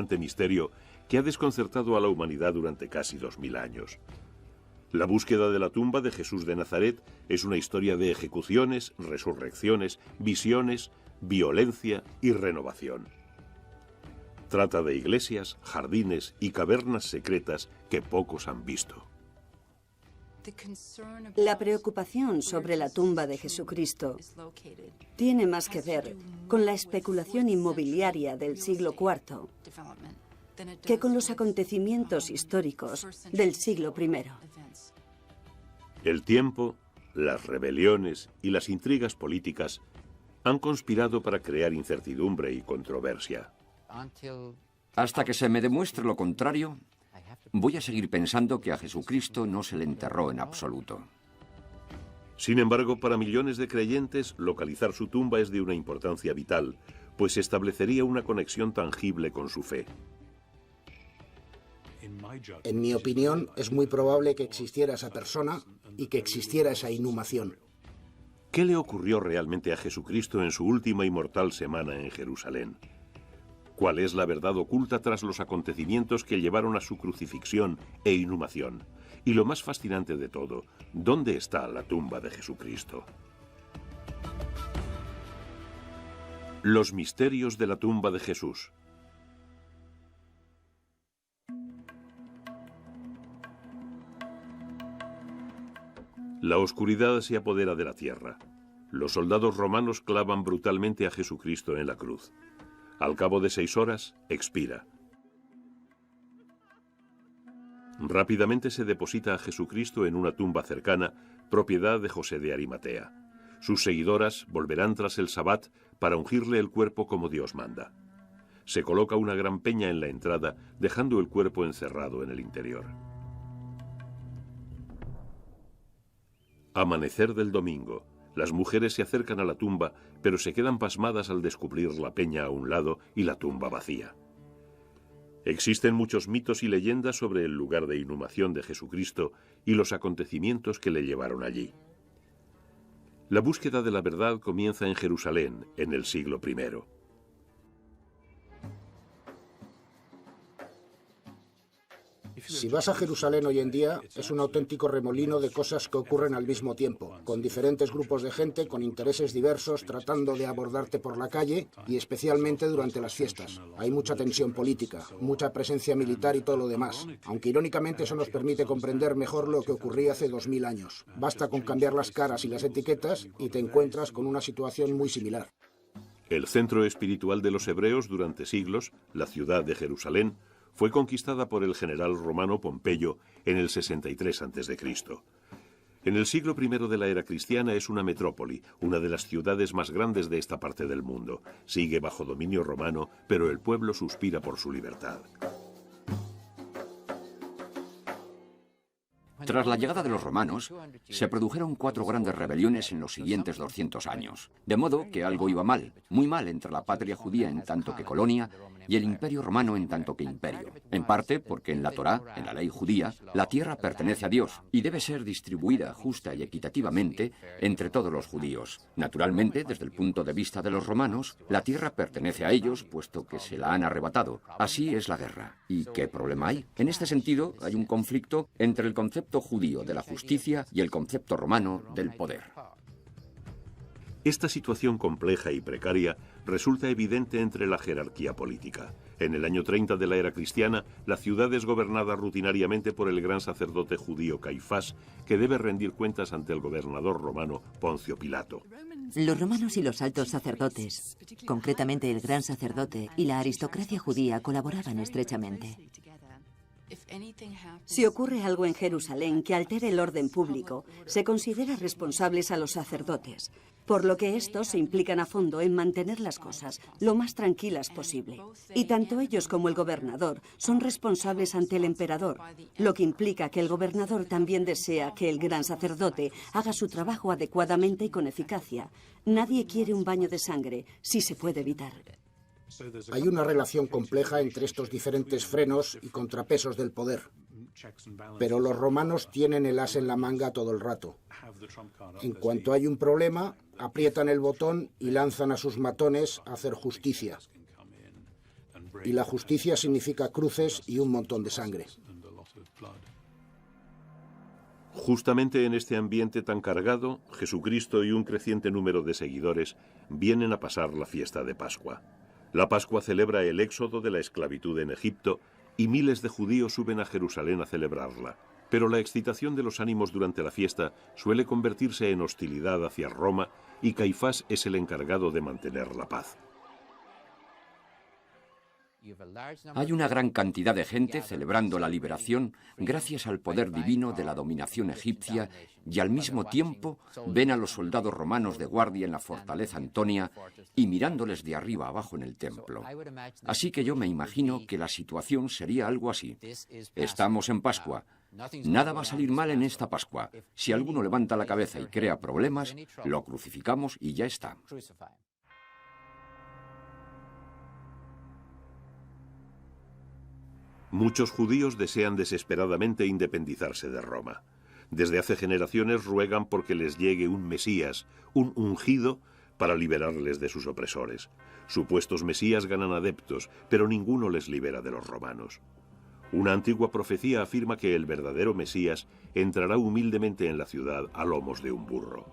fascinante misterio que ha desconcertado a la humanidad durante casi 2000 años. La búsqueda de la tumba de Jesús de Nazaret es una historia de ejecuciones, resurrecciones, visiones, violencia y renovación. Trata de iglesias, jardines y cavernas secretas que pocos han visto. La preocupación sobre la tumba de Jesucristo tiene más que ver con la especulación inmobiliaria del siglo IV que con los acontecimientos históricos del siglo I. El tiempo, las rebeliones y las intrigas políticas han conspirado para crear incertidumbre y controversia. Hasta que se me demuestre lo contrario, voy a seguir pensando que a Jesucristo no se le enterró en absoluto. Sin embargo, para millones de creyentes, localizar su tumba es de una importancia vital, pues establecería una conexión tangible con su fe. En mi opinión, es muy probable que existiera esa persona y que existiera esa inhumación. ¿Qué le ocurrió realmente a Jesucristo en su última y mortal semana en Jerusalén? ¿Cuál es la verdad oculta tras los acontecimientos que llevaron a su crucifixión e inhumación? Y lo más fascinante de todo, ¿dónde está la tumba de Jesucristo? Los misterios de la tumba de Jesús. La oscuridad se apodera de la tierra. Los soldados romanos clavan brutalmente a Jesucristo en la cruz. Al cabo de 6 horas, expira. Rápidamente se deposita a Jesucristo en una tumba cercana, propiedad de José de Arimatea. Sus seguidoras volverán tras el sabbat para ungirle el cuerpo como Dios manda. Se coloca una gran peña en la entrada, dejando el cuerpo encerrado en el interior. Amanecer del domingo. Las mujeres se acercan a la tumba, pero se quedan pasmadas al descubrir la peña a un lado y la tumba vacía. Existen muchos mitos y leyendas sobre el lugar de inhumación de Jesucristo y los acontecimientos que le llevaron allí. La búsqueda de la verdad comienza en Jerusalén, en el siglo I. Si vas a Jerusalén hoy en día, es un auténtico remolino de cosas que ocurren al mismo tiempo, con diferentes grupos de gente con intereses diversos tratando de abordarte por la calle y especialmente durante las fiestas. Hay mucha tensión política, mucha presencia militar y todo lo demás, aunque irónicamente eso nos permite comprender mejor lo que ocurría hace 2000 años. Basta con cambiar las caras y las etiquetas y te encuentras con una situación muy similar. El centro espiritual de los hebreos durante siglos, la ciudad de Jerusalén, fue conquistada por el general romano Pompeyo en el 63 a.C. En el siglo I de la era cristiana es una metrópoli, una de las ciudades más grandes de esta parte del mundo. Sigue bajo dominio romano, pero el pueblo suspira por su libertad. Tras la llegada de los romanos, se produjeron 4 grandes rebeliones en los siguientes 200 años. De modo que algo iba mal, muy mal entre la patria judía en tanto que colonia y el imperio romano en tanto que imperio. En parte porque en la Torá, en la ley judía, la tierra pertenece a Dios y debe ser distribuida justa y equitativamente entre todos los judíos. Naturalmente, desde el punto de vista de los romanos, la tierra pertenece a ellos, puesto que se la han arrebatado. Así es la guerra. ¿Y qué problema hay? En este sentido, hay un conflicto entre el concepto judío de la justicia y el concepto romano del poder. Esta situación compleja y precaria resulta evidente entre la jerarquía política. En el año 30 de la era cristiana, la ciudad es gobernada rutinariamente por el gran sacerdote judío Caifás, que debe rendir cuentas ante el gobernador romano Poncio Pilato. Los romanos y los altos sacerdotes, concretamente el gran sacerdote y la aristocracia judía, colaboraban estrechamente. Si ocurre algo en Jerusalén que altere el orden público, se considera responsables a los sacerdotes, por lo que estos se implican a fondo en mantener las cosas lo más tranquilas posible. Y tanto ellos como el gobernador son responsables ante el emperador, lo que implica que el gobernador también desea que el gran sacerdote haga su trabajo adecuadamente y con eficacia. Nadie quiere un baño de sangre, si se puede evitar. Hay una relación compleja entre estos diferentes frenos y contrapesos del poder. Pero los romanos tienen el as en la manga todo el rato. En cuanto hay un problema, aprietan el botón y lanzan a sus matones a hacer justicia. y la justicia significa cruces y un montón de sangre. Justamente en este ambiente tan cargado, Jesucristo y un creciente número de seguidores vienen a pasar la fiesta de Pascua. La Pascua celebra el éxodo de la esclavitud en Egipto y miles de judíos suben a Jerusalén a celebrarla. Pero la excitación de los ánimos durante la fiesta suele convertirse en hostilidad hacia Roma y Caifás es el encargado de mantener la paz. Hay una gran cantidad de gente celebrando la liberación gracias al poder divino de la dominación egipcia y al mismo tiempo ven a los soldados romanos de guardia en la fortaleza Antonia y mirándoles de arriba abajo en el templo. Así que yo me imagino que la situación sería algo así. Estamos en Pascua. Nada va a salir mal en esta Pascua. Si alguno levanta la cabeza y crea problemas, lo crucificamos y ya está. Muchos judíos desean desesperadamente independizarse de Roma. Desde hace generaciones ruegan porque les llegue un Mesías, un ungido, para liberarles de sus opresores. Supuestos Mesías ganan adeptos, pero ninguno les libera de los romanos. Una antigua profecía afirma que el verdadero Mesías entrará humildemente en la ciudad a lomos de un burro.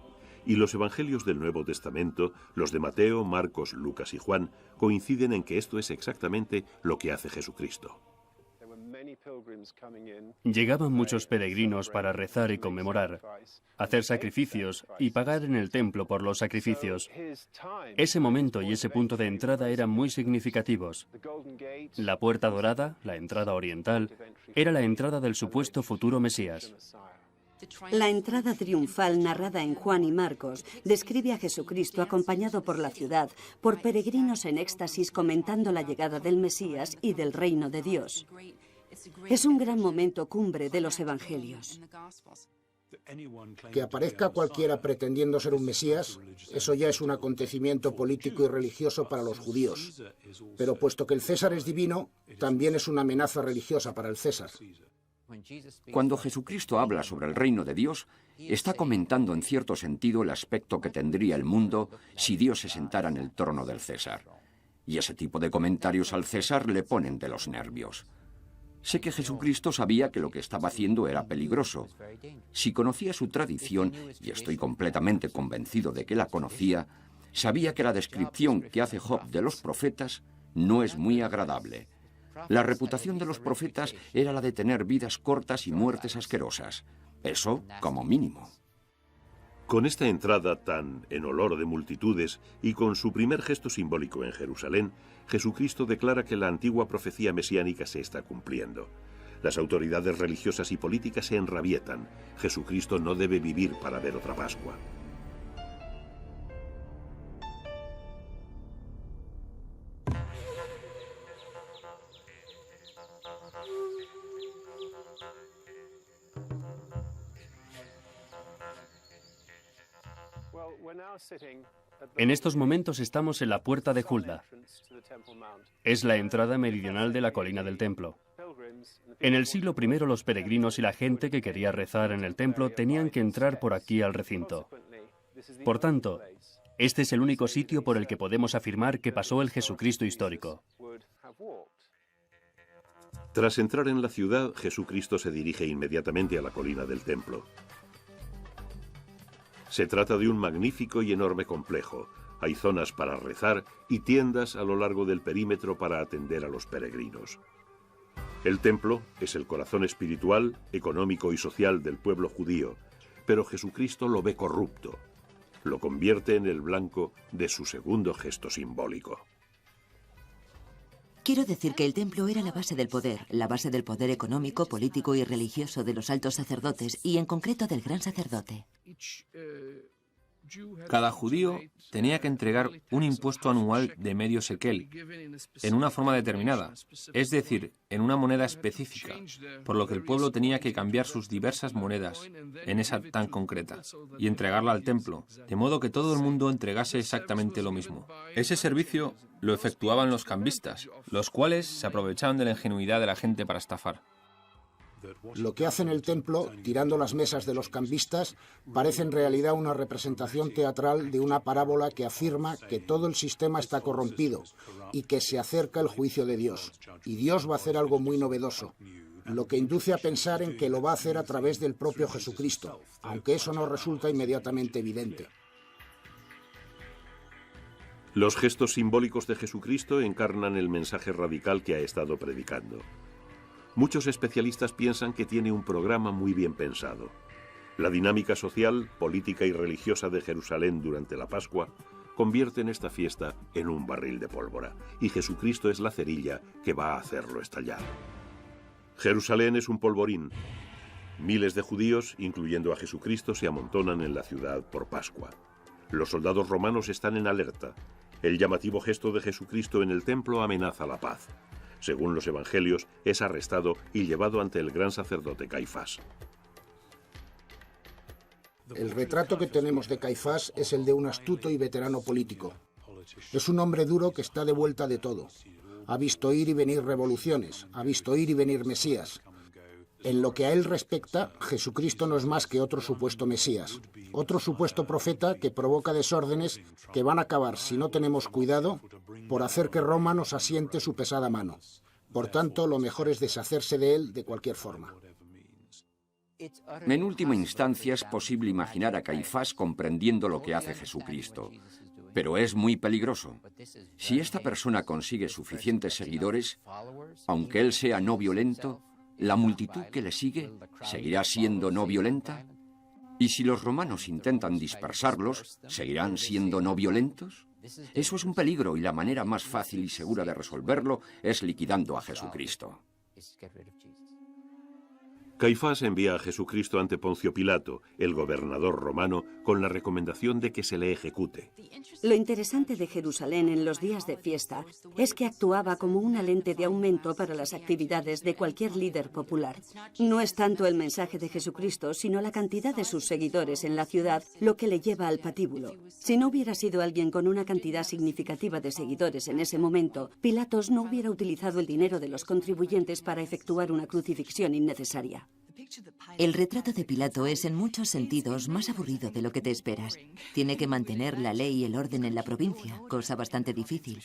Y los evangelios del Nuevo Testamento, los de Mateo, Marcos, Lucas y Juan, coinciden en que esto es exactamente lo que hace Jesucristo. Llegaban muchos peregrinos para rezar y conmemorar, hacer sacrificios y pagar en el templo por los sacrificios. Ese momento y ese punto de entrada eran muy significativos. La puerta dorada, la entrada oriental, era la entrada del supuesto futuro Mesías. La entrada triunfal narrada en Juan y Marcos describe a Jesucristo acompañado por la ciudad, por peregrinos en éxtasis comentando la llegada del Mesías y del reino de Dios. Es un gran momento cumbre de los evangelios. Que aparezca cualquiera pretendiendo ser un Mesías, eso ya es un acontecimiento político y religioso para los judíos. Pero puesto que el César es divino, también es una amenaza religiosa para el César. Cuando Jesucristo habla sobre el reino de Dios, está comentando en cierto sentido el aspecto que tendría el mundo si Dios se sentara en el trono del César. Y ese tipo de comentarios al César le ponen de los nervios. Sé que Jesucristo sabía que lo que estaba haciendo era peligroso. Si conocía su tradición, y estoy completamente convencido de que la conocía, sabía que la descripción que hace Job de los profetas no es muy agradable. La reputación de los profetas era la de tener vidas cortas y muertes asquerosas. Eso como mínimo. Con esta entrada tan en olor de multitudes y con su primer gesto simbólico en Jerusalén, Jesucristo declara que la antigua profecía mesiánica se está cumpliendo. Las autoridades religiosas y políticas se enrabietan. Jesucristo no debe vivir para ver otra Pascua. En estos momentos estamos en la puerta de Hulda. Es la entrada meridional de la colina del templo. En el siglo I los peregrinos y la gente que quería rezar en el templo tenían que entrar por aquí al recinto. Por tanto, este es el único sitio por el que podemos afirmar que pasó el Jesucristo histórico. Tras entrar en la ciudad, Jesucristo se dirige inmediatamente a la colina del templo. Se trata de un magnífico y enorme complejo. Hay zonas para rezar y tiendas a lo largo del perímetro para atender a los peregrinos. El templo es el corazón espiritual, económico y social del pueblo judío, pero Jesucristo lo ve corrupto. Lo convierte en el blanco de su segundo gesto simbólico. Quiero decir que el templo era la base del poder económico, político y religioso de los altos sacerdotes y en concreto del gran sacerdote. Cada judío tenía que entregar un impuesto anual de medio shekel, en una forma determinada, es decir, en una moneda específica, por lo que el pueblo tenía que cambiar sus diversas monedas en esa tan concreta y entregarla al templo, de modo que todo el mundo entregase exactamente lo mismo. Ese servicio lo efectuaban los cambistas, los cuales se aprovechaban de la ingenuidad de la gente para estafar. Lo que hace en el templo, tirando las mesas de los cambistas, parece en realidad una representación teatral de una parábola que afirma que todo el sistema está corrompido y que se acerca el juicio de Dios. Y Dios va a hacer algo muy novedoso, lo que induce a pensar en que lo va a hacer a través del propio Jesucristo, aunque eso no resulta inmediatamente evidente. Los gestos simbólicos de Jesucristo encarnan el mensaje radical que ha estado predicando. Muchos especialistas piensan que tiene un programa muy bien pensado. La dinámica social, política y religiosa de Jerusalén durante la Pascua convierten esta fiesta en un barril de pólvora, y Jesucristo es la cerilla que va a hacerlo estallar. Jerusalén es un polvorín. Miles de judíos, incluyendo a Jesucristo, se amontonan en la ciudad por Pascua. Los soldados romanos están en alerta. El llamativo gesto de Jesucristo en el templo amenaza la paz. Según los evangelios, es arrestado y llevado ante el gran sacerdote Caifás. El retrato que tenemos de Caifás es el de un astuto y veterano político. Es un hombre duro que está de vuelta de todo. Ha visto ir y venir revoluciones, ha visto ir y venir Mesías. En lo que a él respecta, Jesucristo no es más que otro supuesto Mesías, otro supuesto profeta que provoca desórdenes que van a acabar, si no tenemos cuidado, por hacer que Roma nos asiente su pesada mano. Por tanto, lo mejor es deshacerse de él de cualquier forma. En última instancia, es posible imaginar a Caifás comprendiendo lo que hace Jesucristo, pero es muy peligroso. Si esta persona consigue suficientes seguidores, aunque él sea no violento, ¿la multitud que le sigue seguirá siendo no violenta? ¿Y si los romanos intentan dispersarlos, seguirán siendo no violentos? Eso es un peligro y la manera más fácil y segura de resolverlo es liquidando a Jesucristo. Caifás envía a Jesucristo ante Poncio Pilato, el gobernador romano, con la recomendación de que se le ejecute. Lo interesante de Jerusalén en los días de fiesta es que actuaba como una lente de aumento para las actividades de cualquier líder popular. No es tanto el mensaje de Jesucristo, sino la cantidad de sus seguidores en la ciudad lo que le lleva al patíbulo. Si no hubiera sido alguien con una cantidad significativa de seguidores en ese momento, Pilatos no hubiera utilizado el dinero de los contribuyentes para efectuar una crucifixión innecesaria. El retrato de Pilato es en muchos sentidos más aburrido de lo que te esperas. Tiene que mantener la ley y el orden en la provincia, cosa bastante difícil.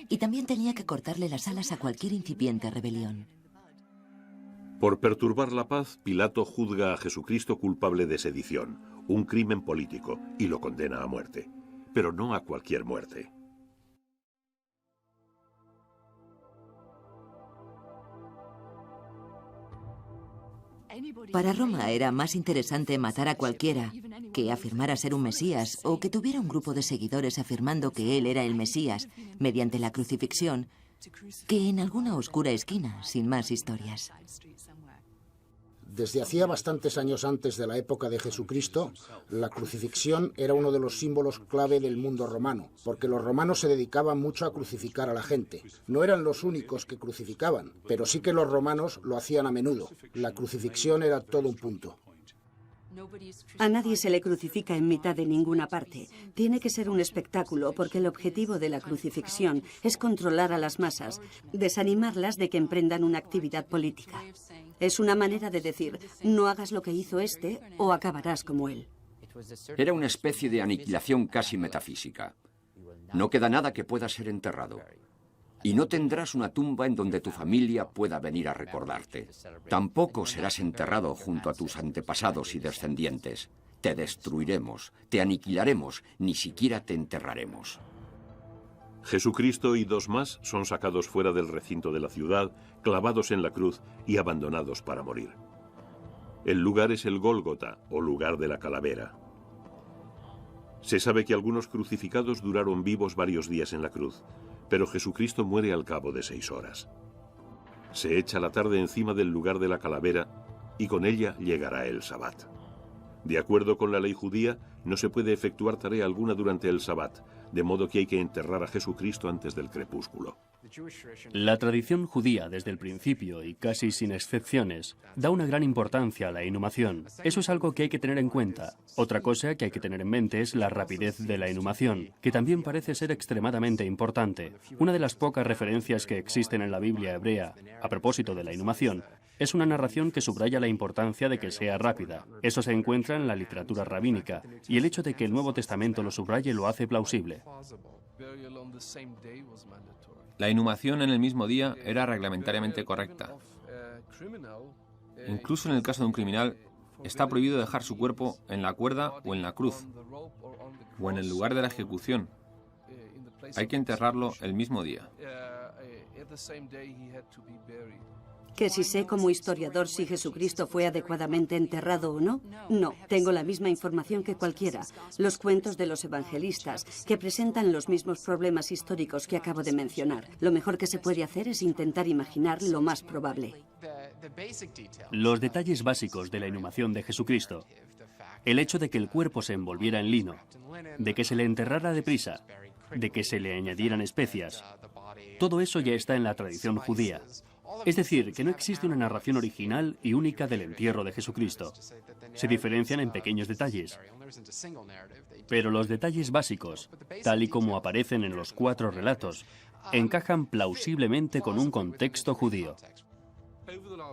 Y también tenía que cortarle las alas a cualquier incipiente rebelión. Por perturbar la paz, Pilato juzga a Jesucristo culpable de sedición, un crimen político, y lo condena a muerte. Pero no a cualquier muerte. Para Roma era más interesante matar a cualquiera que afirmara ser un Mesías o que tuviera un grupo de seguidores afirmando que él era el Mesías mediante la crucifixión que en alguna oscura esquina, sin más historias. Desde hacía bastantes años antes de la época de Jesucristo, la crucifixión era uno de los símbolos clave del mundo romano, porque los romanos se dedicaban mucho a crucificar a la gente. No eran los únicos que crucificaban, pero sí que los romanos lo hacían a menudo. La crucifixión era todo un punto. A nadie se le crucifica en mitad de ninguna parte. Tiene que ser un espectáculo porque el objetivo de la crucifixión es controlar a las masas, desanimarlas de que emprendan una actividad política. Es una manera de decir, no hagas lo que hizo este o acabarás como él. Era una especie de aniquilación casi metafísica. No queda nada que pueda ser enterrado. Y no tendrás una tumba en donde tu familia pueda venir a recordarte. Tampoco serás enterrado junto a tus antepasados y descendientes. Te destruiremos, te aniquilaremos, ni siquiera te enterraremos. Jesucristo y dos más son sacados fuera del recinto de la ciudad, clavados en la cruz y abandonados para morir. El lugar es el Gólgota, o lugar de la calavera. Se sabe que algunos crucificados duraron vivos varios días en la cruz, pero Jesucristo muere al cabo de 6 horas. Se echa la tarde encima del lugar de la calavera y con ella llegará el Sabbat. De acuerdo con la ley judía, no se puede efectuar tarea alguna durante el Sabbat, de modo que hay que enterrar a Jesucristo antes del crepúsculo. La tradición judía desde el principio, y casi sin excepciones, da una gran importancia a la inhumación. Eso es algo que hay que tener en cuenta. Otra cosa que hay que tener en mente es la rapidez de la inhumación, que también parece ser extremadamente importante. Una de las pocas referencias que existen en la Biblia hebrea a propósito de la inhumación Es una narración que subraya la importancia de que sea rápida. Eso se encuentra en la literatura rabínica, y el hecho de que el Nuevo Testamento lo subraye lo hace plausible. La inhumación en el mismo día era reglamentariamente correcta. Incluso en el caso de un criminal, está prohibido dejar su cuerpo en la cuerda o en la cruz, o en el lugar de la ejecución. Hay que enterrarlo el mismo día. ¿Que si sé como historiador si Jesucristo fue adecuadamente enterrado o no? No, tengo la misma información que cualquiera. Los cuentos de los evangelistas, que presentan los mismos problemas históricos que acabo de mencionar. Lo mejor que se puede hacer es intentar imaginar lo más probable. Los detalles básicos de la inhumación de Jesucristo. El hecho de que el cuerpo se envolviera en lino, de que se le enterrara deprisa, de que se le añadieran especias. Todo eso ya está en la tradición judía. Es decir, que no existe una narración original y única del entierro de Jesucristo. Se diferencian en pequeños detalles. Pero los detalles básicos, tal y como aparecen en los 4 relatos, encajan plausiblemente con un contexto judío.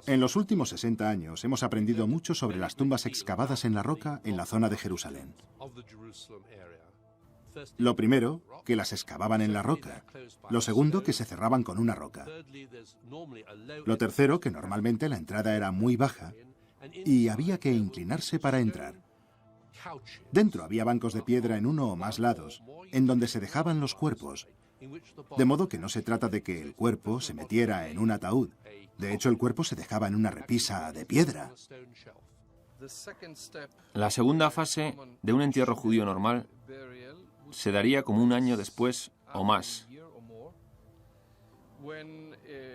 En los últimos 60 años hemos aprendido mucho sobre las tumbas excavadas en la roca en la zona de Jerusalén. Lo primero, que las excavaban en la roca. Lo segundo, que se cerraban con una roca. Lo tercero, que normalmente la entrada era muy baja y había que inclinarse para entrar. Dentro había bancos de piedra en uno o más lados, en donde se dejaban los cuerpos, de modo que no se trata de que el cuerpo se metiera en un ataúd. De hecho, el cuerpo se dejaba en una repisa de piedra. La segunda fase de un entierro judío normal se daría como un año después o más.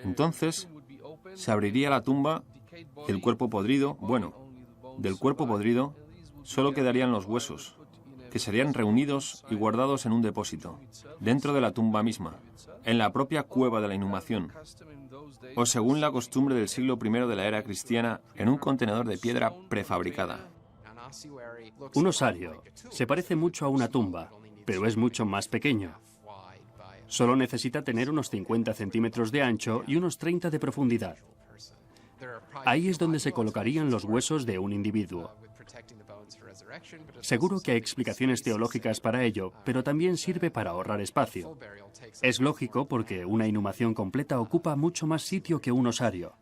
Entonces, se abriría la tumba y el cuerpo podrido, del cuerpo podrido solo quedarían los huesos, que serían reunidos y guardados en un depósito, dentro de la tumba misma, en la propia cueva de la inhumación, o según la costumbre del siglo I de la era cristiana, en un contenedor de piedra prefabricada. Un osario se parece mucho a una tumba, pero es mucho más pequeño. Solo necesita tener unos 50 centímetros de ancho y unos 30 de profundidad. Ahí es donde se colocarían los huesos de un individuo. Seguro que hay explicaciones teológicas para ello, pero también sirve para ahorrar espacio. Es lógico porque una inhumación completa ocupa mucho más sitio que un osario.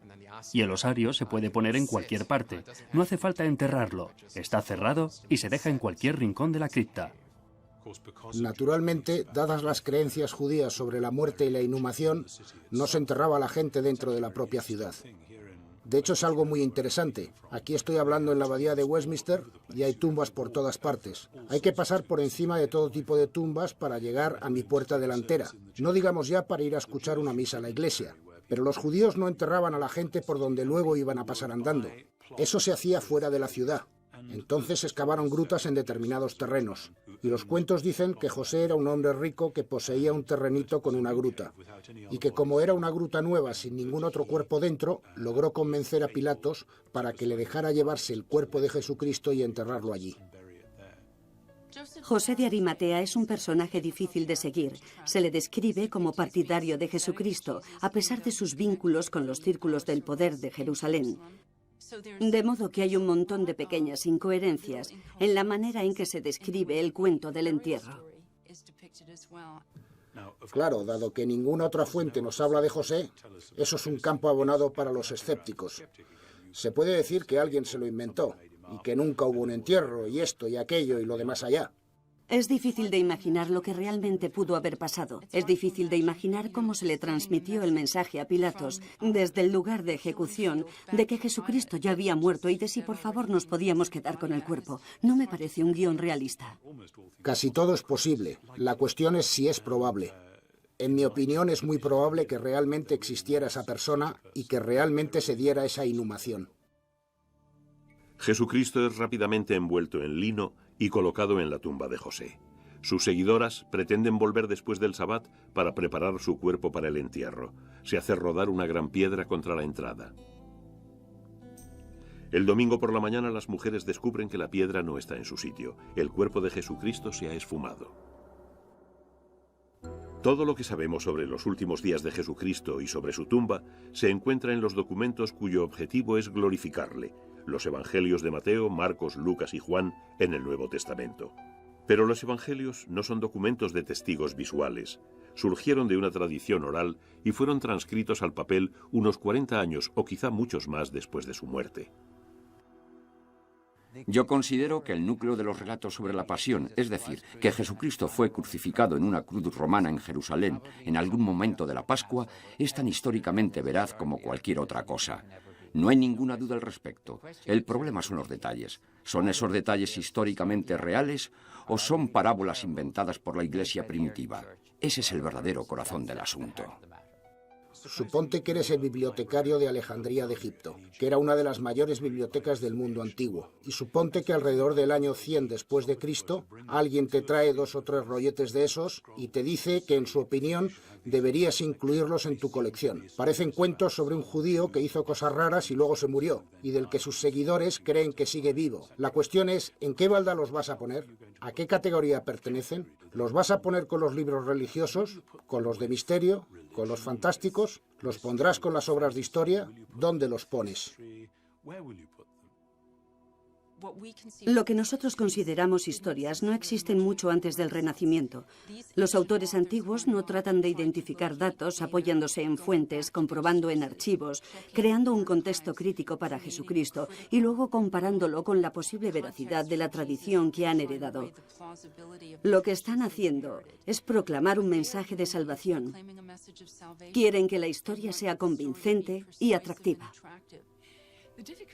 Y el osario se puede poner en cualquier parte. No hace falta enterrarlo. Está cerrado y se deja en cualquier rincón de la cripta. Naturalmente, dadas las creencias judías sobre la muerte y la inhumación, no se enterraba a la gente dentro de la propia ciudad. De hecho, es algo muy interesante. Aquí estoy hablando en la abadía de Westminster y hay tumbas por todas partes. Hay que pasar por encima de todo tipo de tumbas para llegar a mi puerta delantera. No digamos ya para ir a escuchar una misa a la iglesia. Pero los judíos no enterraban a la gente por donde luego iban a pasar andando. Eso se hacía fuera de la ciudad. Entonces excavaron grutas en determinados terrenos. Y los cuentos dicen que José era un hombre rico que poseía un terrenito con una gruta. Y que como era una gruta nueva sin ningún otro cuerpo dentro, logró convencer a Pilatos para que le dejara llevarse el cuerpo de Jesucristo y enterrarlo allí. José de Arimatea es un personaje difícil de seguir. Se le describe como partidario de Jesucristo, a pesar de sus vínculos con los círculos del poder de Jerusalén. De modo que hay un montón de pequeñas incoherencias en la manera en que se describe el cuento del entierro. Claro, dado que ninguna otra fuente nos habla de José, eso es un campo abonado para los escépticos. Se puede decir que alguien se lo inventó y que nunca hubo un entierro y esto y aquello y lo demás allá. Es difícil de imaginar lo que realmente pudo haber pasado. Es difícil de imaginar cómo se le transmitió el mensaje a Pilatos desde el lugar de ejecución de que Jesucristo ya había muerto y de si por favor nos podíamos quedar con el cuerpo. No me parece un guión realista. Casi todo es posible. La cuestión es si es probable. En mi opinión es muy probable que realmente existiera esa persona y que realmente se diera esa inhumación. Jesucristo es rápidamente envuelto en lino y colocado en la tumba de José. Sus seguidoras pretenden volver después del Sabbat para preparar su cuerpo para el entierro. Se hace rodar una gran piedra contra la entrada. El domingo por la mañana las mujeres descubren que la piedra no está en su sitio. El cuerpo de Jesucristo se ha esfumado. Todo lo que sabemos sobre los últimos días de Jesucristo y sobre su tumba se encuentra en los documentos cuyo objetivo es glorificarle, los evangelios de Mateo, Marcos, Lucas y Juan en el Nuevo Testamento. Pero los evangelios no son documentos de testigos visuales. Surgieron de una tradición oral y fueron transcritos al papel unos 40 años o quizá muchos más después de su muerte. Yo considero que el núcleo de los relatos sobre la pasión, es decir, que Jesucristo fue crucificado en una cruz romana en Jerusalén en algún momento de la Pascua, es tan históricamente veraz como cualquier otra cosa. No hay ninguna duda al respecto. El problema son los detalles. ¿Son esos detalles históricamente reales o son parábolas inventadas por la Iglesia primitiva? Ese es el verdadero corazón del asunto. Suponte que eres el bibliotecario de Alejandría de Egipto, que era una de las mayores bibliotecas del mundo antiguo. Y suponte que alrededor del año 100 después de Cristo, alguien te trae 2 o 3 rolletes de esos y te dice que, en su opinión, deberías incluirlos en tu colección. Parecen cuentos sobre un judío que hizo cosas raras y luego se murió, y del que sus seguidores creen que sigue vivo. La cuestión es, ¿en qué balda los vas a poner? ¿A qué categoría pertenecen? ¿Los vas a poner con los libros religiosos? ¿Con los de misterio? ¿Con los fantásticos? ¿Los pondrás con las obras de historia? ¿Dónde los pones? Lo que nosotros consideramos historias no existen mucho antes del Renacimiento. Los autores antiguos no tratan de identificar datos apoyándose en fuentes, comprobando en archivos, creando un contexto crítico para Jesucristo y luego comparándolo con la posible veracidad de la tradición que han heredado. Lo que están haciendo es proclamar un mensaje de salvación. Quieren que la historia sea convincente y atractiva.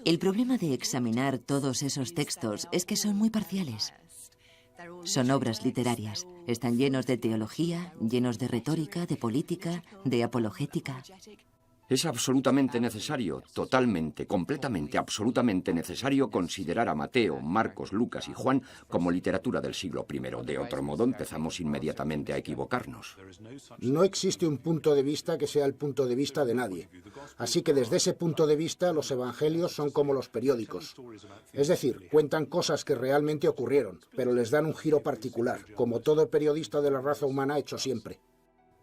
El problema de examinar todos esos textos es que son muy parciales. Son obras literarias. Están llenos de teología, llenos de retórica, de política, de apologética. Es absolutamente necesario, totalmente, completamente, absolutamente necesario considerar a Mateo, Marcos, Lucas y Juan como literatura del siglo I. De otro modo, empezamos inmediatamente a equivocarnos. No existe un punto de vista que sea el punto de vista de nadie. Así que desde ese punto de vista, los evangelios son como los periódicos. Es decir, cuentan cosas que realmente ocurrieron, pero les dan un giro particular, como todo periodista de la raza humana ha hecho siempre.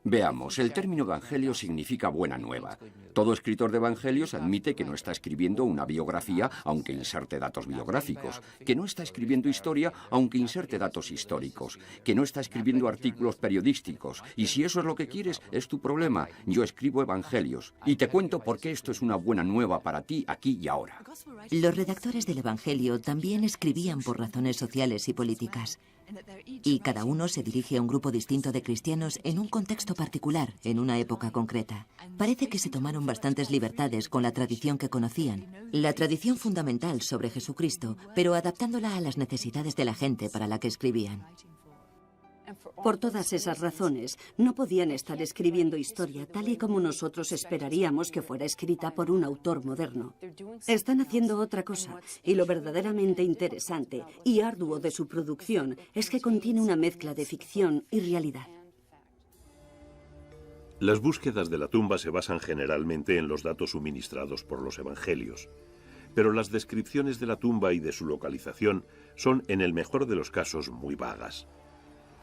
Veamos, el término evangelio significa buena nueva. Todo escritor de evangelios admite que no está escribiendo una biografía, aunque inserte datos biográficos, que no está escribiendo historia, aunque inserte datos históricos, que no está escribiendo artículos periodísticos. Y si eso es lo que quieres, es tu problema. Yo escribo evangelios. Y te cuento por qué esto es una buena nueva para ti, aquí y ahora. Los redactores del evangelio también escribían por razones sociales y políticas. Y cada uno se dirige a un grupo distinto de cristianos en un contexto particular, en una época concreta. Parece que se tomaron bastantes libertades con la tradición que conocían, la tradición fundamental sobre Jesucristo, pero adaptándola a las necesidades de la gente para la que escribían. Por todas esas razones, no podían estar escribiendo historia tal y como nosotros esperaríamos que fuera escrita por un autor moderno. Están haciendo otra cosa, y lo verdaderamente interesante y arduo de su producción es que contiene una mezcla de ficción y realidad. Las búsquedas de la tumba se basan generalmente en los datos suministrados por los evangelios, pero las descripciones de la tumba y de su localización son, en el mejor de los casos, muy vagas.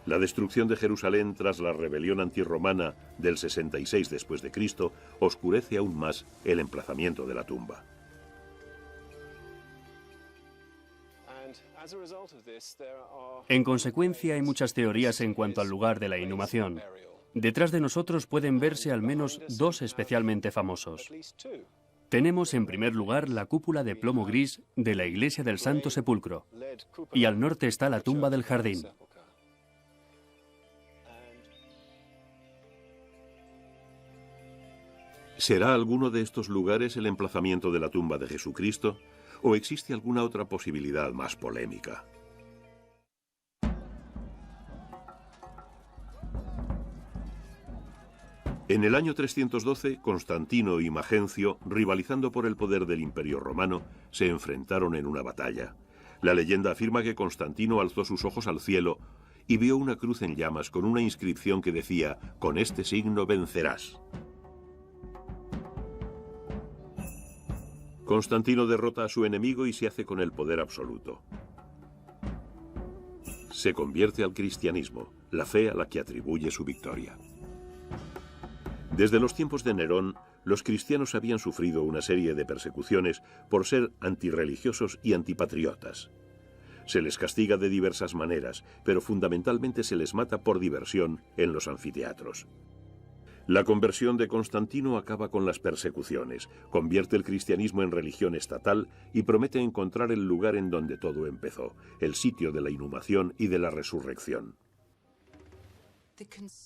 La destrucción de Jerusalén tras la rebelión antirromana del 66 después de Cristo oscurece aún más el emplazamiento de la tumba. En consecuencia, hay muchas teorías en cuanto al lugar de la inhumación. Detrás de nosotros pueden verse al menos 2 especialmente famosos. Tenemos en primer lugar la cúpula de plomo gris de la iglesia del Santo Sepulcro, y al norte está la tumba del jardín. ¿Será alguno de estos lugares el emplazamiento de la tumba de Jesucristo? ¿O existe alguna otra posibilidad más polémica? En el año 312, Constantino y Magencio, rivalizando por el poder del Imperio Romano, se enfrentaron en una batalla. La leyenda afirma que Constantino alzó sus ojos al cielo y vio una cruz en llamas con una inscripción que decía: «Con este signo vencerás». Constantino derrota a su enemigo y se hace con el poder absoluto. Se convierte al cristianismo, la fe a la que atribuye su victoria. Desde los tiempos de Nerón, los cristianos habían sufrido una serie de persecuciones por ser antirreligiosos y antipatriotas. Se les castiga de diversas maneras, pero fundamentalmente se les mata por diversión en los anfiteatros. La conversión de Constantino acaba con las persecuciones, convierte el cristianismo en religión estatal y promete encontrar el lugar en donde todo empezó, el sitio de la inhumación y de la resurrección.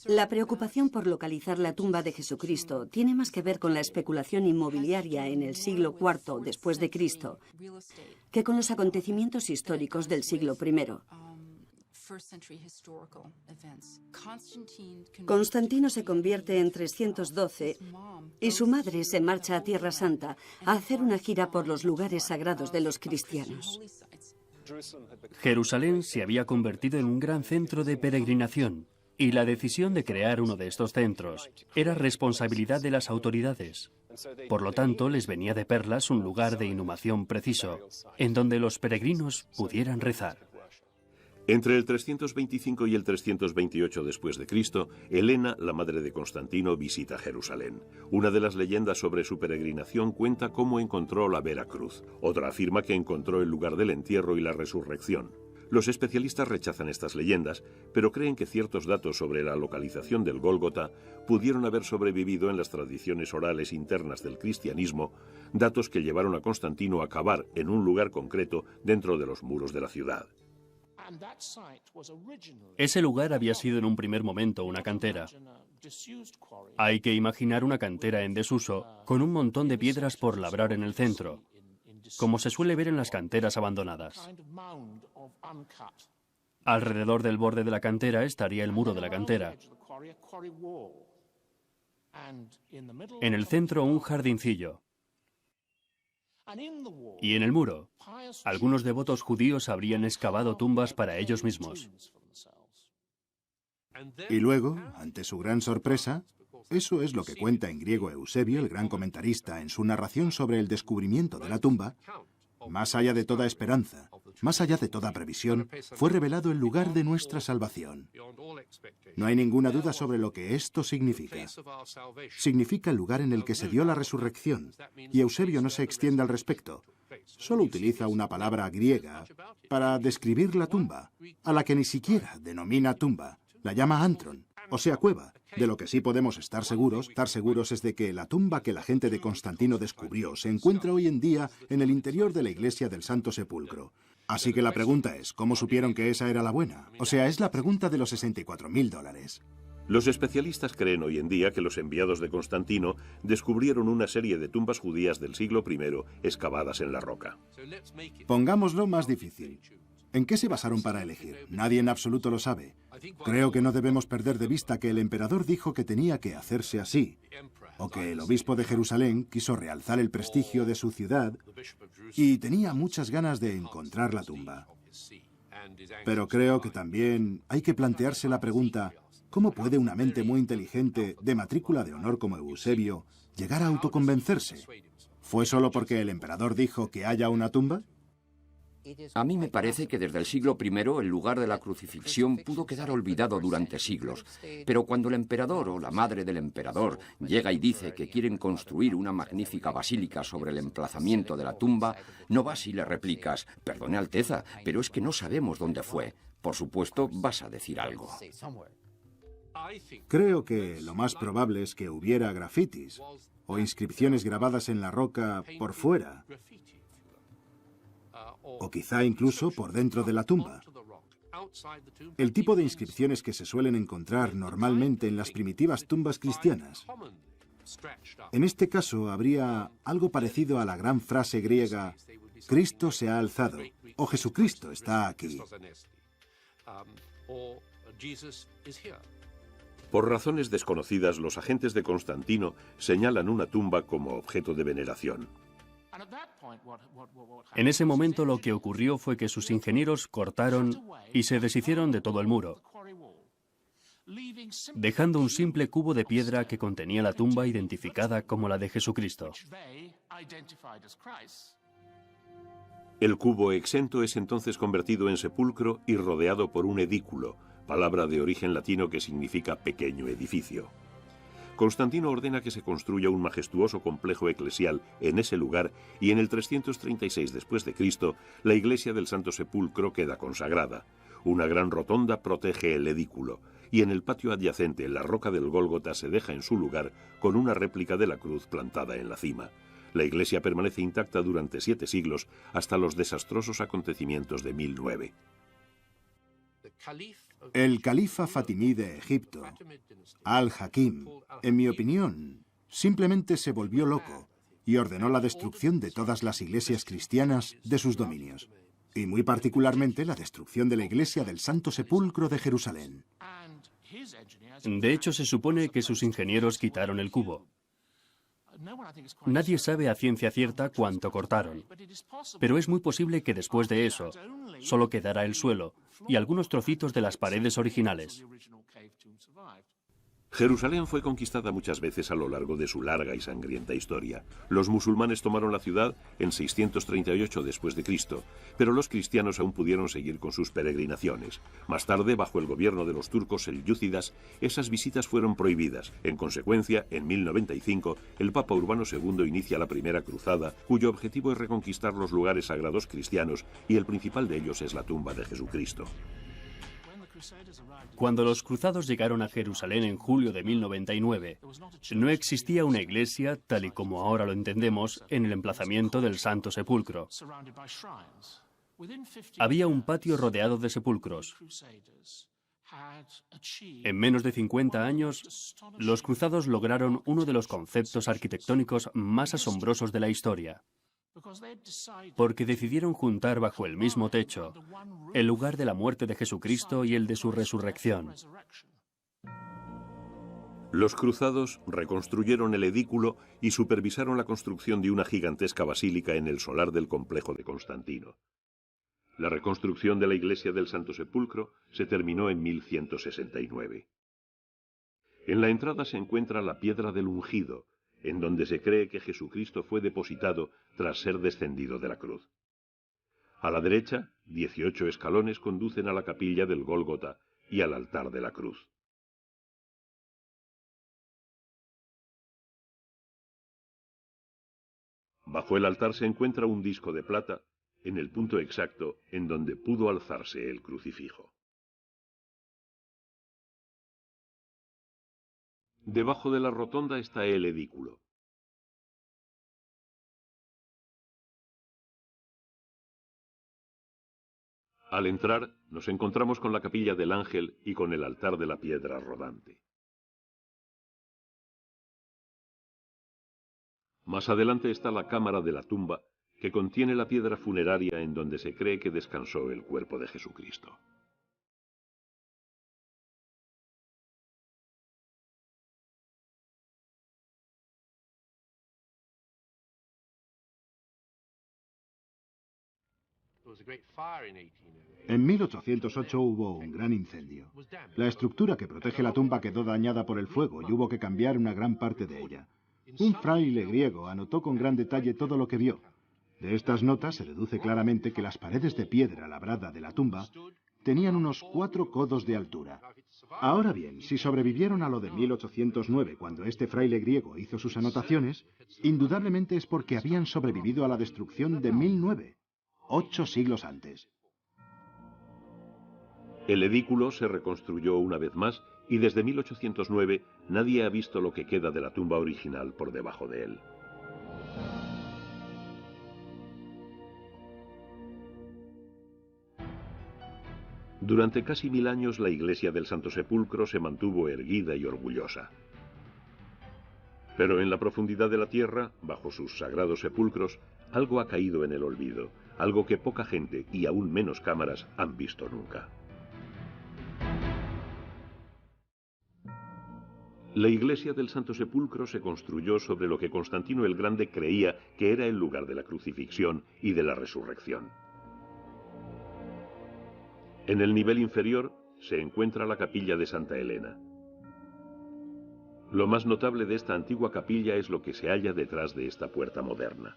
La preocupación por localizar la tumba de Jesucristo tiene más que ver con la especulación inmobiliaria en el siglo IV después de Cristo que con los acontecimientos históricos del siglo I. Constantino se convierte en 312 y su madre se marcha a Tierra Santa a hacer una gira por los lugares sagrados de los cristianos. Jerusalén se había convertido en un gran centro de peregrinación y la decisión de crear uno de estos centros era responsabilidad de las autoridades. Por lo tanto, les venía de perlas un lugar de inhumación preciso, en donde los peregrinos pudieran rezar. Entre el 325 y el 328 después de Cristo, Helena, la madre de Constantino, visita Jerusalén. Una de las leyendas sobre su peregrinación cuenta cómo encontró la Vera Cruz. Otra afirma que encontró el lugar del entierro y la resurrección. Los especialistas rechazan estas leyendas, pero creen que ciertos datos sobre la localización del Gólgota pudieron haber sobrevivido en las tradiciones orales internas del cristianismo, datos que llevaron a Constantino a cavar en un lugar concreto dentro de los muros de la ciudad. Ese lugar había sido en un primer momento una cantera. Hay que imaginar una cantera en desuso, con un montón de piedras por labrar en el centro, como se suele ver en las canteras abandonadas. Alrededor del borde de la cantera estaría el muro de la cantera. En el centro un jardincillo. Y en el muro, algunos devotos judíos habrían excavado tumbas para ellos mismos. Y luego, ante su gran sorpresa, eso es lo que cuenta en griego Eusebio, el gran comentarista, en su narración sobre el descubrimiento de la tumba, más allá de toda esperanza, más allá de toda previsión, fue revelado el lugar de nuestra salvación. No hay ninguna duda sobre lo que esto significa. Significa el lugar en el que se dio la resurrección, y Eusebio no se extiende al respecto. Solo utiliza una palabra griega para describir la tumba, a la que ni siquiera denomina tumba, la llama antron, o sea, cueva. De lo que sí podemos estar seguros es de que la tumba que la gente de Constantino descubrió se encuentra hoy en día en el interior de la iglesia del Santo Sepulcro. Así que la pregunta es, ¿cómo supieron que esa era la buena? O sea, es la pregunta de los $64.000. Los especialistas creen hoy en día que los enviados de Constantino descubrieron una serie de tumbas judías del siglo I excavadas en la roca. Pongámoslo más difícil. ¿En qué se basaron para elegir? Nadie en absoluto lo sabe. Creo que no debemos perder de vista que el emperador dijo que tenía que hacerse así, o que el obispo de Jerusalén quiso realzar el prestigio de su ciudad y tenía muchas ganas de encontrar la tumba. Pero creo que también hay que plantearse la pregunta, ¿cómo puede una mente muy inteligente, de matrícula de honor como Eusebio, llegar a autoconvencerse? ¿Fue solo porque el emperador dijo que haya una tumba? A mí me parece que desde el siglo I el lugar de la crucifixión pudo quedar olvidado durante siglos, pero cuando el emperador o la madre del emperador llega y dice que quieren construir una magnífica basílica sobre el emplazamiento de la tumba, no vas y le replicas, perdone Alteza, pero es que no sabemos dónde fue. Por supuesto, vas a decir algo. Creo que lo más probable es que hubiera grafitis o inscripciones grabadas en la roca por fuera, o quizá incluso por dentro de la tumba. El tipo de inscripciones que se suelen encontrar normalmente en las primitivas tumbas cristianas. En este caso habría algo parecido a la gran frase griega, Cristo se ha alzado, o Jesucristo está aquí. Por razones desconocidas, los agentes de Constantino señalan una tumba como objeto de veneración. En ese momento lo que ocurrió fue que sus ingenieros cortaron y se deshicieron de todo el muro, dejando un simple cubo de piedra que contenía la tumba identificada como la de Jesucristo. El cubo exento es entonces convertido en sepulcro y rodeado por un edículo, palabra de origen latino que significa pequeño edificio. Constantino ordena que se construya un majestuoso complejo eclesial en ese lugar y en el 336 después de Cristo la iglesia del Santo Sepulcro queda consagrada. Una gran rotonda protege el edículo y en el patio adyacente la roca del Gólgota se deja en su lugar con una réplica de la cruz plantada en la cima. La iglesia permanece intacta durante 7 siglos hasta los desastrosos acontecimientos de 1009. El califa fatimí de Egipto, Al-Hakim, en mi opinión, simplemente se volvió loco y ordenó la destrucción de todas las iglesias cristianas de sus dominios, y muy particularmente la destrucción de la iglesia del Santo Sepulcro de Jerusalén. De hecho, se supone que sus ingenieros quitaron el cubo. Nadie sabe a ciencia cierta cuánto cortaron, pero es muy posible que después de eso solo quedara el suelo y algunos trocitos de las paredes originales. Jerusalén fue conquistada muchas veces a lo largo de su larga y sangrienta historia. Los musulmanes tomaron la ciudad en 638 después de Cristo, pero los cristianos aún pudieron seguir con sus peregrinaciones. Más tarde, bajo el gobierno de los turcos selyúcidas, esas visitas fueron prohibidas. En consecuencia, en 1095, el Papa Urbano II inicia la primera cruzada, cuyo objetivo es reconquistar los lugares sagrados cristianos, y el principal de ellos es la tumba de Jesucristo. Cuando los cruzados llegaron a Jerusalén en julio de 1099, no existía una iglesia, tal y como ahora lo entendemos, en el emplazamiento del Santo Sepulcro. Había un patio rodeado de sepulcros. En menos de 50 años, los cruzados lograron uno de los conceptos arquitectónicos más asombrosos de la historia, porque decidieron juntar bajo el mismo techo el lugar de la muerte de Jesucristo y el de su resurrección. Los cruzados reconstruyeron el edículo y supervisaron la construcción de una gigantesca basílica en el solar del complejo de Constantino. La reconstrucción de la iglesia del Santo Sepulcro se terminó en 1169. En la entrada se encuentra la piedra del ungido, en donde se cree que Jesucristo fue depositado tras ser descendido de la cruz. A la derecha, 18 escalones conducen a la capilla del Gólgota y al altar de la cruz. Bajo el altar se encuentra un disco de plata, en el punto exacto en donde pudo alzarse el crucifijo. Debajo de la rotonda está el edículo. Al entrar, nos encontramos con la capilla del Ángel y con el altar de la piedra rodante. Más adelante está la cámara de la tumba, que contiene la piedra funeraria en donde se cree que descansó el cuerpo de Jesucristo. En 1808 hubo un gran incendio. La estructura que protege la tumba quedó dañada por el fuego y hubo que cambiar una gran parte de ella. Un fraile griego anotó con gran detalle todo lo que vio. De estas notas se deduce claramente que las paredes de piedra labrada de la tumba tenían unos 4 codos de altura. Ahora bien, si sobrevivieron a lo de 1809, cuando este fraile griego hizo sus anotaciones, indudablemente es porque habían sobrevivido a la destrucción de 1009, 8 siglos antes. El edículo se reconstruyó una vez más y desde 1809 nadie ha visto lo que queda de la tumba original por debajo de él. Durante casi 1000 años la iglesia del Santo Sepulcro se mantuvo erguida y orgullosa. Pero en la profundidad de la tierra, bajo sus sagrados sepulcros, algo ha caído en el olvido, algo que poca gente y aún menos cámaras han visto nunca. La iglesia del Santo Sepulcro se construyó sobre lo que Constantino el Grande creía que era el lugar de la crucifixión y de la resurrección. En el nivel inferior se encuentra la capilla de Santa Elena. Lo más notable de esta antigua capilla es lo que se halla detrás de esta puerta moderna.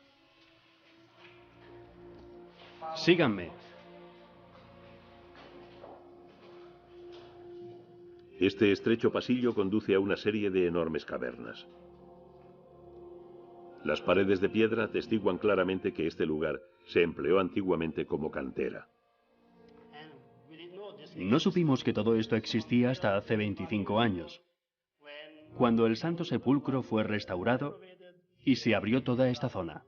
Síganme. Este estrecho pasillo conduce a una serie de enormes cavernas. Las paredes de piedra atestiguan claramente que este lugar se empleó antiguamente como cantera. No supimos que todo esto existía hasta hace 25 años, cuando el Santo Sepulcro fue restaurado y se abrió toda esta zona.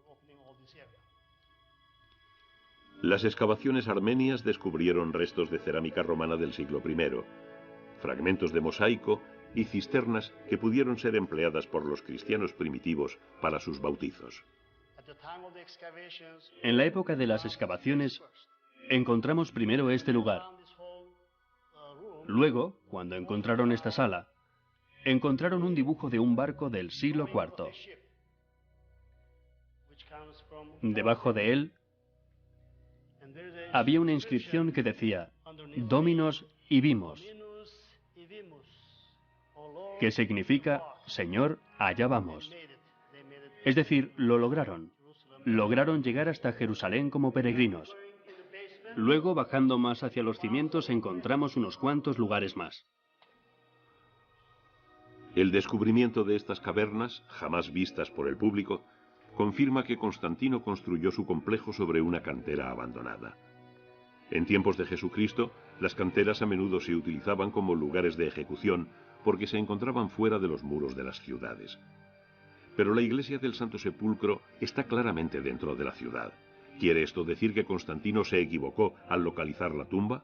Las excavaciones armenias descubrieron restos de cerámica romana del siglo I, fragmentos de mosaico y cisternas que pudieron ser empleadas por los cristianos primitivos para sus bautizos. En la época de las excavaciones, encontramos primero este lugar. Luego, cuando encontraron esta sala, encontraron un dibujo de un barco del siglo IV. Debajo de él había una inscripción que decía Dominos y Vimos, que significa Señor, allá vamos. Es decir, lo lograron. Lograron llegar hasta Jerusalén como peregrinos. Luego, bajando más hacia los cimientos, encontramos unos cuantos lugares más. El descubrimiento de estas cavernas, jamás vistas por el público, confirma que Constantino construyó su complejo sobre una cantera abandonada. En tiempos de Jesucristo, las canteras a menudo se utilizaban como lugares de ejecución porque se encontraban fuera de los muros de las ciudades. Pero la iglesia del Santo Sepulcro está claramente dentro de la ciudad. ¿Quiere esto decir que Constantino se equivocó al localizar la tumba?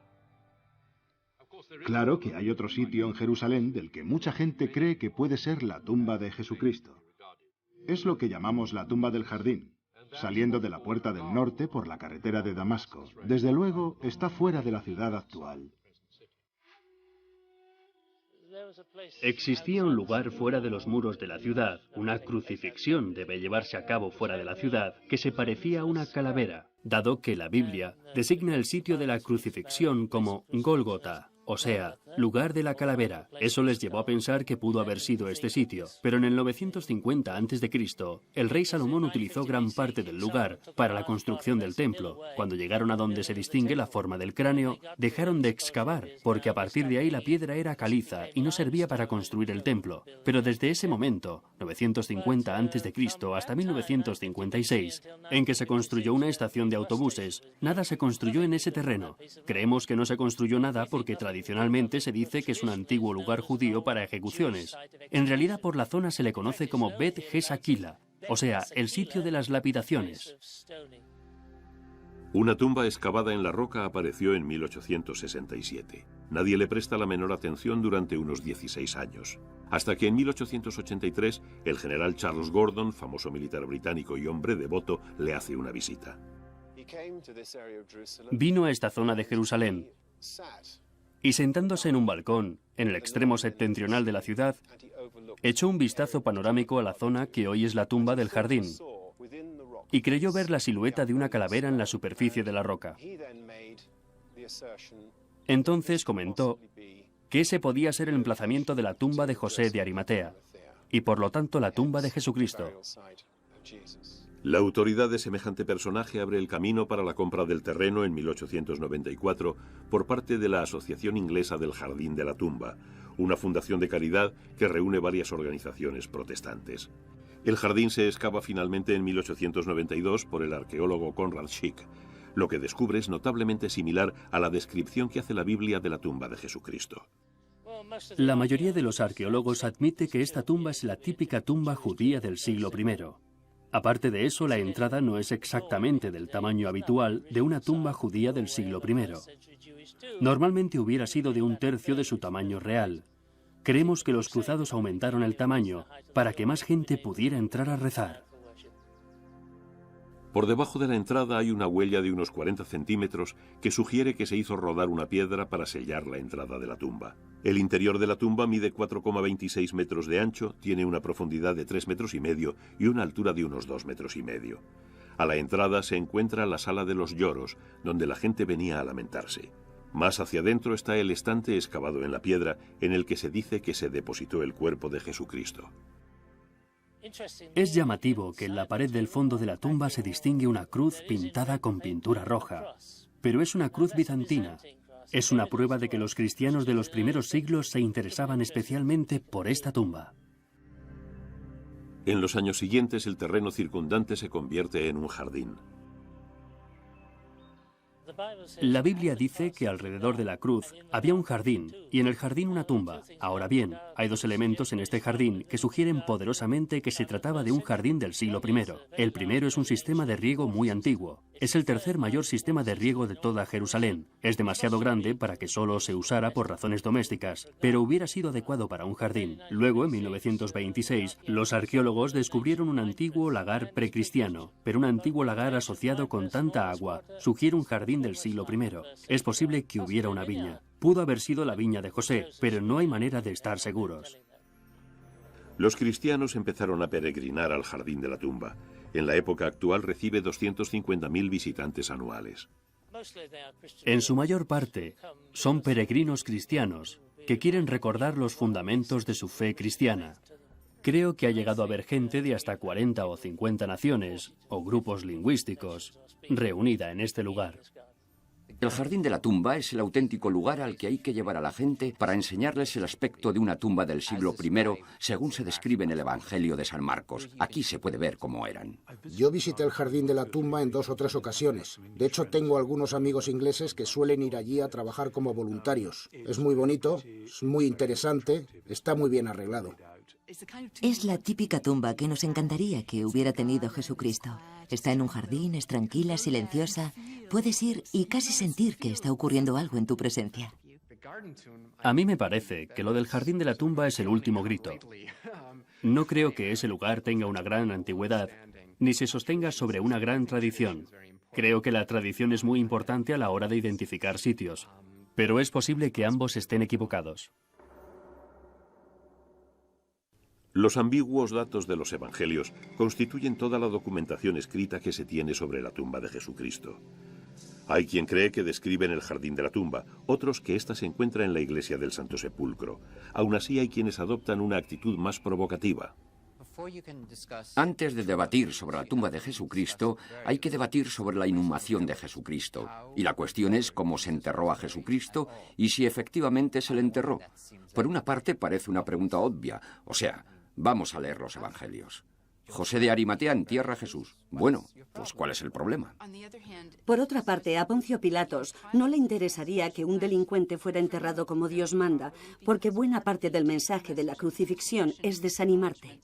Claro que hay otro sitio en Jerusalén del que mucha gente cree que puede ser la tumba de Jesucristo. Es lo que llamamos la tumba del jardín, saliendo de la puerta del norte por la carretera de Damasco. Desde luego, está fuera de la ciudad actual. Existía un lugar fuera de los muros de la ciudad, una crucifixión debe llevarse a cabo fuera de la ciudad, que se parecía a una calavera, dado que la Biblia designa el sitio de la crucifixión como Gólgota, o sea, lugar de la calavera. Eso les llevó a pensar que pudo haber sido este sitio. Pero en el 950 a.C., el rey Salomón utilizó gran parte del lugar para la construcción del templo. Cuando llegaron a donde se distingue la forma del cráneo, dejaron de excavar, porque a partir de ahí la piedra era caliza y no servía para construir el templo. Pero desde ese momento, 950 a.C. hasta 1956, en que se construyó una estación de autobuses, nada se construyó en ese terreno. Creemos que no se construyó nada porque tradicionalmente se dice que es un antiguo lugar judío para ejecuciones. En realidad por la zona se le conoce como Bet Jesakila, o sea, el sitio de las lapidaciones. Una tumba excavada en la roca apareció en 1867. Nadie le presta la menor atención durante unos 16 años. Hasta que en 1883 el general Charles Gordon, famoso militar británico y hombre devoto, le hace una visita. Vino a esta zona de Jerusalén y sentándose en un balcón, en el extremo septentrional de la ciudad, echó un vistazo panorámico a la zona que hoy es la tumba del jardín y creyó ver la silueta de una calavera en la superficie de la roca. Entonces comentó que ese podía ser el emplazamiento de la tumba de José de Arimatea y por lo tanto la tumba de Jesucristo. La autoridad de semejante personaje abre el camino para la compra del terreno en 1894 por parte de la Asociación Inglesa del Jardín de la Tumba, una fundación de caridad que reúne varias organizaciones protestantes. El jardín se excava finalmente en 1892 por el arqueólogo Conrad Schick. Lo que descubre es notablemente similar a la descripción que hace la Biblia de la tumba de Jesucristo. La mayoría de los arqueólogos admite que esta tumba es la típica tumba judía del siglo I. Aparte de eso, la entrada no es exactamente del tamaño habitual de una tumba judía del siglo I. Normalmente hubiera sido de 1/3 de su tamaño real. Creemos que los cruzados aumentaron el tamaño para que más gente pudiera entrar a rezar. Por debajo de la entrada hay una huella de unos 40 centímetros que sugiere que se hizo rodar una piedra para sellar la entrada de la tumba. El interior de la tumba mide 4,26 metros de ancho, tiene una profundidad de 3,5 metros y una altura de unos 2,5 metros. A la entrada se encuentra la sala de los lloros, donde la gente venía a lamentarse. Más hacia adentro está el estante excavado en la piedra, en el que se dice que se depositó el cuerpo de Jesucristo. Es llamativo que en la pared del fondo de la tumba se distingue una cruz pintada con pintura roja, pero es una cruz bizantina. Es una prueba de que los cristianos de los primeros siglos se interesaban especialmente por esta tumba. En los años siguientes, el terreno circundante se convierte en un jardín. La Biblia dice que alrededor de la cruz había un jardín y en el jardín una tumba. Ahora bien, hay dos elementos en este jardín que sugieren poderosamente que se trataba de un jardín del siglo I. El primero es un sistema de riego muy antiguo. Es el tercer mayor sistema de riego de toda Jerusalén. Es demasiado grande para que solo se usara por razones domésticas, pero hubiera sido adecuado para un jardín. Luego, en 1926, los arqueólogos descubrieron un antiguo lagar precristiano, pero un antiguo lagar asociado con tanta agua sugiere un jardín del siglo I. Es posible que hubiera una viña. Pudo haber sido la viña de José, pero no hay manera de estar seguros. Los cristianos empezaron a peregrinar al jardín de la tumba. En la época actual recibe 250.000 visitantes anuales. En su mayor parte, son peregrinos cristianos que quieren recordar los fundamentos de su fe cristiana. Creo que ha llegado a haber gente de hasta 40 o 50 naciones o grupos lingüísticos reunida en este lugar. El jardín de la tumba es el auténtico lugar al que hay que llevar a la gente para enseñarles el aspecto de una tumba del siglo I, según se describe en el Evangelio de San Marcos. Aquí se puede ver cómo eran. Yo visité el jardín de la tumba en 2 o 3 ocasiones. De hecho, tengo algunos amigos ingleses que suelen ir allí a trabajar como voluntarios. Es muy bonito, es muy interesante, está muy bien arreglado. Es la típica tumba que nos encantaría que hubiera tenido Jesucristo. Está en un jardín, es tranquila, silenciosa. Puedes ir y casi sentir que está ocurriendo algo en tu presencia. A mí me parece que lo del jardín de la tumba es el último grito. No creo que ese lugar tenga una gran antigüedad, ni se sostenga sobre una gran tradición. Creo que la tradición es muy importante a la hora de identificar sitios, pero es posible que ambos estén equivocados. Los ambiguos datos de los evangelios constituyen toda la documentación escrita que se tiene sobre la tumba de Jesucristo. Hay quien cree que describen el jardín de la tumba, otros que ésta se encuentra en la iglesia del Santo Sepulcro. Aún así hay quienes adoptan una actitud más provocativa. Antes de debatir sobre la tumba de Jesucristo, hay que debatir sobre la inhumación de Jesucristo. Y la cuestión es cómo se enterró a Jesucristo y si efectivamente se le enterró. Por una parte parece una pregunta obvia, o sea, vamos a leer los evangelios. José de Arimatea entierra a Jesús. Bueno, pues ¿cuál es el problema? Por otra parte, a Poncio Pilatos no le interesaría que un delincuente fuera enterrado como Dios manda, porque buena parte del mensaje de la crucifixión es desanimarte.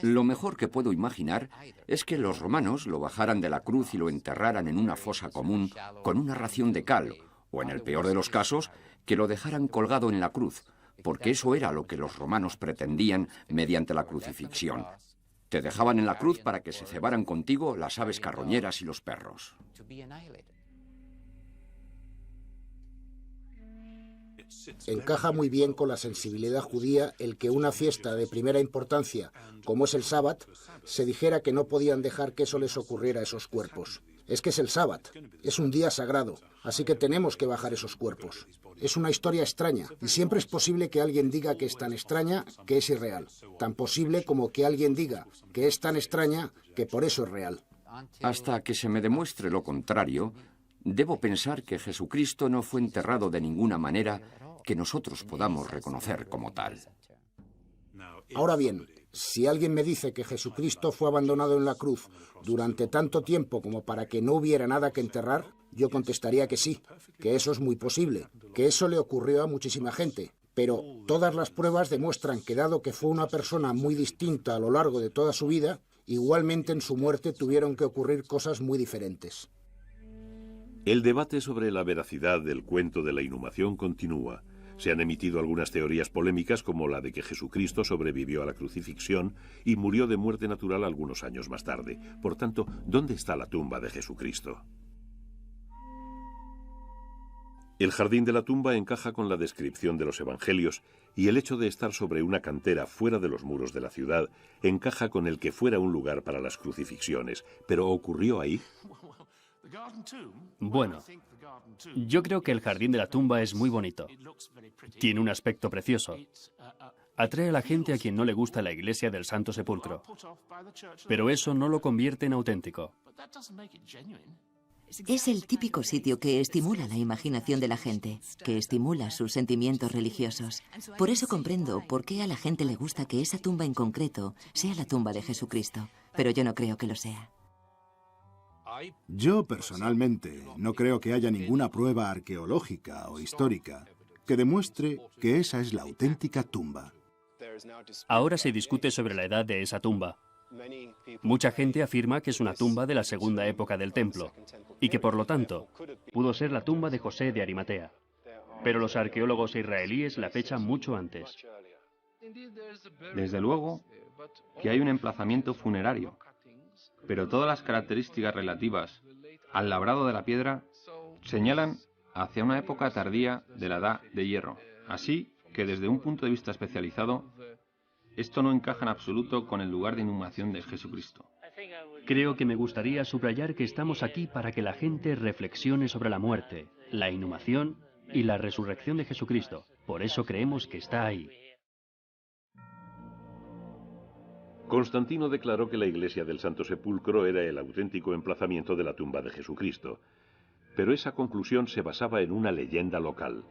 Lo mejor que puedo imaginar es que los romanos lo bajaran de la cruz y lo enterraran en una fosa común con una ración de cal, o en el peor de los casos, que lo dejaran colgado en la cruz, porque eso era lo que los romanos pretendían mediante la crucifixión. Te dejaban en la cruz para que se cebaran contigo las aves carroñeras y los perros. Encaja muy bien con la sensibilidad judía el que una fiesta de primera importancia, como es el sábado, se dijera que no podían dejar que eso les ocurriera a esos cuerpos. Es que es el sábado, es un día sagrado, así que tenemos que bajar esos cuerpos. Es una historia extraña, y siempre es posible que alguien diga que es tan extraña que es irreal. Tan posible como que alguien diga que es tan extraña que por eso es real. Hasta que se me demuestre lo contrario, debo pensar que Jesucristo no fue enterrado de ninguna manera que nosotros podamos reconocer como tal. Ahora bien, si alguien me dice que Jesucristo fue abandonado en la cruz durante tanto tiempo como para que no hubiera nada que enterrar, yo contestaría que sí, que eso es muy posible, que eso le ocurrió a muchísima gente. Pero todas las pruebas demuestran que dado que fue una persona muy distinta a lo largo de toda su vida, igualmente en su muerte tuvieron que ocurrir cosas muy diferentes. El debate sobre la veracidad del cuento de la inhumación continúa. Se han emitido algunas teorías polémicas como la de que Jesucristo sobrevivió a la crucifixión y murió de muerte natural algunos años más tarde. Por tanto, ¿dónde está la tumba de Jesucristo? El jardín de la tumba encaja con la descripción de los evangelios y el hecho de estar sobre una cantera fuera de los muros de la ciudad encaja con el que fuera un lugar para las crucifixiones. ¿Pero ocurrió ahí? Bueno, yo creo que el jardín de la tumba es muy bonito. Tiene un aspecto precioso. Atrae a la gente a quien no le gusta la iglesia del Santo Sepulcro. Pero eso no lo convierte en auténtico. Es el típico sitio que estimula la imaginación de la gente, que estimula sus sentimientos religiosos. Por eso comprendo por qué a la gente le gusta que esa tumba en concreto sea la tumba de Jesucristo, pero yo no creo que lo sea. Yo, personalmente, no creo que haya ninguna prueba arqueológica o histórica que demuestre que esa es la auténtica tumba. Ahora se discute sobre la edad de esa tumba. Mucha gente afirma que es una tumba de la segunda época del templo y que por lo tanto pudo ser la tumba de José de Arimatea. Pero los arqueólogos israelíes la fechan mucho antes. Desde luego que hay un emplazamiento funerario, pero todas las características relativas al labrado de la piedra señalan hacia una época tardía de la Edad de Hierro. Así que desde un punto de vista especializado, esto no encaja en absoluto con el lugar de inhumación de Jesucristo. Creo que me gustaría subrayar que estamos aquí para que la gente reflexione sobre la muerte, la inhumación y la resurrección de Jesucristo. Por eso creemos que está ahí. Constantino declaró que la iglesia del Santo Sepulcro era el auténtico emplazamiento de la tumba de Jesucristo, pero esa conclusión se basaba en una leyenda local.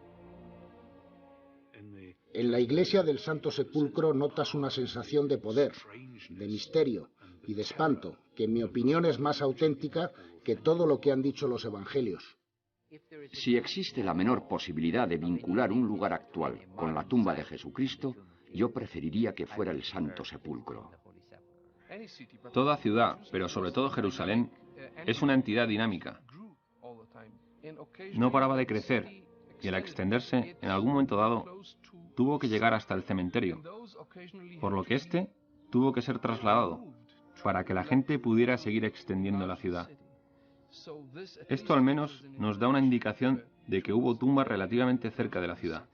En la iglesia del Santo Sepulcro notas una sensación de poder, de misterio y de espanto, que en mi opinión es más auténtica que todo lo que han dicho los evangelios. Si existe la menor posibilidad de vincular un lugar actual con la tumba de Jesucristo, yo preferiría que fuera el Santo Sepulcro. Toda ciudad, pero sobre todo Jerusalén, es una entidad dinámica. No paraba de crecer y al extenderse, en algún momento dado, tuvo que llegar hasta el cementerio, por lo que éste tuvo que ser trasladado para que la gente pudiera seguir extendiendo la ciudad. Esto al menos nos da una indicación de que hubo tumbas relativamente cerca de la ciudad.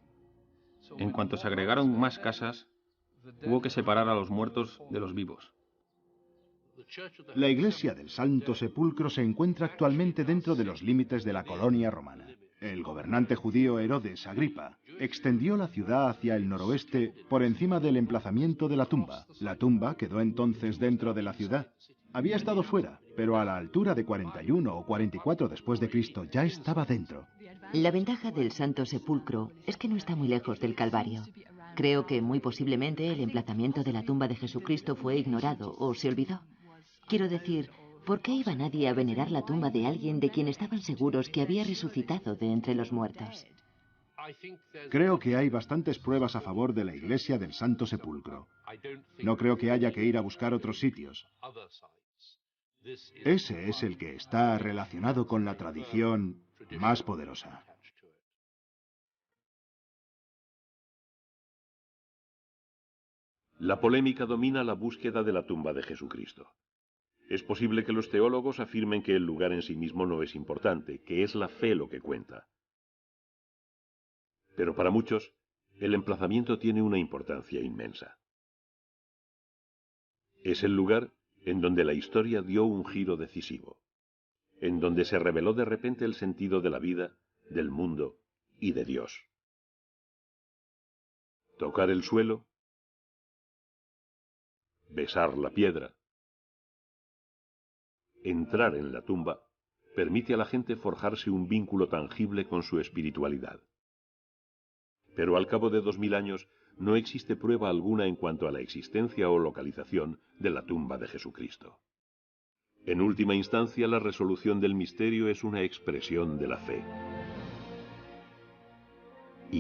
En cuanto se agregaron más casas, hubo que separar a los muertos de los vivos. La iglesia del Santo Sepulcro se encuentra actualmente dentro de los límites de la colonia romana. El gobernante judío Herodes Agripa extendió la ciudad hacia el noroeste por encima del emplazamiento de la tumba. La tumba quedó entonces dentro de la ciudad. Había estado fuera, pero a la altura de 41 o 44 después de Cristo ya estaba dentro. La ventaja del Santo Sepulcro es que no está muy lejos del Calvario. Creo que muy posiblemente el emplazamiento de la tumba de Jesucristo fue ignorado o se olvidó. Quiero decir, ¿por qué iba nadie a venerar la tumba de alguien de quien estaban seguros que había resucitado de entre los muertos? Creo que hay bastantes pruebas a favor de la iglesia del Santo Sepulcro. No creo que haya que ir a buscar otros sitios. Ese es el que está relacionado con la tradición más poderosa. La polémica domina la búsqueda de la tumba de Jesucristo. Es posible que los teólogos afirmen que el lugar en sí mismo no es importante, que es la fe lo que cuenta. Pero para muchos, el emplazamiento tiene una importancia inmensa. Es el lugar en donde la historia dio un giro decisivo, en donde se reveló de repente el sentido de la vida, del mundo y de Dios. Tocar el suelo, besar la piedra, entrar en la tumba, permite a la gente forjarse un vínculo tangible con su espiritualidad. Pero al cabo de 2000 años no existe prueba alguna en cuanto a la existencia o localización de la tumba de Jesucristo. En última instancia, la resolución del misterio es una expresión de la fe.